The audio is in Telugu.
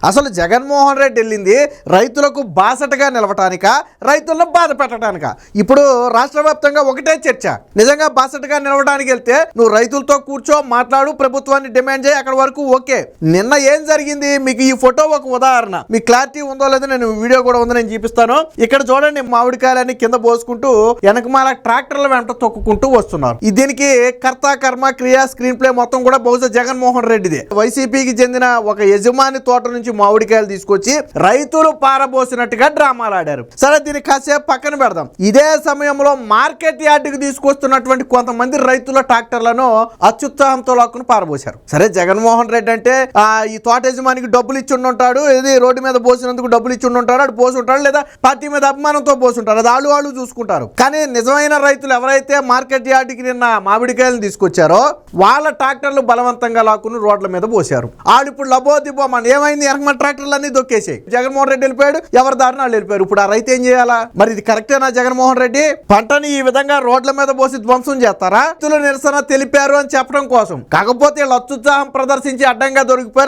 అసలు జగన్మోహన్ రెడ్డి వెళ్ళింది రైతులకు బాసటగా నిలవటానిక, రైతులను బాధ పెట్టడానిక? ఇప్పుడు రాష్ట్ర వ్యాప్తంగా ఒకటే చర్చ. నిజంగా బాసటగా నిలవడానికి వెళ్తే నువ్వు రైతులతో కూర్చో, మాట్లాడు, ప్రభుత్వాన్ని డిమాండ్ చేయి, అక్కడ వరకు ఓకే. నిన్న ఏం జరిగింది మీకు ఈ ఫోటో ఒక ఉదాహరణ. మీ క్లారిటీ ఉందో లేదో నేను వీడియో కూడా ఉందో నేను చూపిస్తాను. ఇక్కడ చూడండి, మామిడికాయలన్నీ కింద పోసుకుంటూ వెనకమాల ట్రాక్టర్ల వెంట తొక్కుకుంటూ వస్తున్నారు. దీనికి కర్త కర్మ క్రియ స్క్రీన్ ప్లే మొత్తం కూడా బహుశా జగన్మోహన్ రెడ్డిదే. వైసీపీకి చెందిన ఒక యజమాని తోట నుంచి మామిడికాయలు తీసుకొచ్చి రైతులు పారబోసినట్టుగా డ్రామాలు ఆడారు. సరే, దీన్ని కాసేపు పక్కన పెడదాం. ఇదే సమయంలో మార్కెట్ యార్డుకి తీసుకొస్తున్నటువంటి కొంతమంది రైతుల ట్రాక్టర్లను అత్యుత్సాహంతో లాక్కుని పారబోసారు. సరే, జగన్మోహన్ రెడ్డి అంటే ఈ తోట యజమానికి డబ్బులు ఇచ్చి ఉంటాడు, ఇది రోడ్డు మీద పోసినందుకు డబ్బులు ఇచ్చి ఉంటాడు, అటు పోసి ఉంటాడు, లేదా పార్టీ మీద అభిమానంతో పోసుంటారు. అది వాళ్ళు చూసుకుంటారు. కానీ నిజమైన రైతులు ఎవరైతే మార్కెట్ యార్డుకి నిన్న మామిడికాయలను తీసుకొచ్చారో వాళ్ళ ట్రాక్టర్లు బలవంతంగా లాక్కుని రోడ్ల మీద పోసారు. వాళ్ళు ఇప్పుడు లబోదిబో మన ఏమైంది, మన ట్రాక్టర్లు అన్ని దొక్కేసాయి. జగన్మోహన్ రెడ్డి వెళ్ళిపోయాడు, ఎవరి దారిని వాళ్ళు వెళ్ళిపోయారు. ఇప్పుడు ఆ రైతు ఏం చేయాలా? మరి ఇది కరెక్టేనా? జగన్మోహన్ రెడ్డి పంటని ఈ విధంగా రోడ్ల మీద పోసి ధ్వంసం చేస్తారా? రైతులు నిరసన తెలిపారు అని చెప్పడం కోసం. కాకపోతే వీళ్ళు అత్యుత్సాహం ప్రదర్శించి అడ్డంగా దొరికిపోయారు.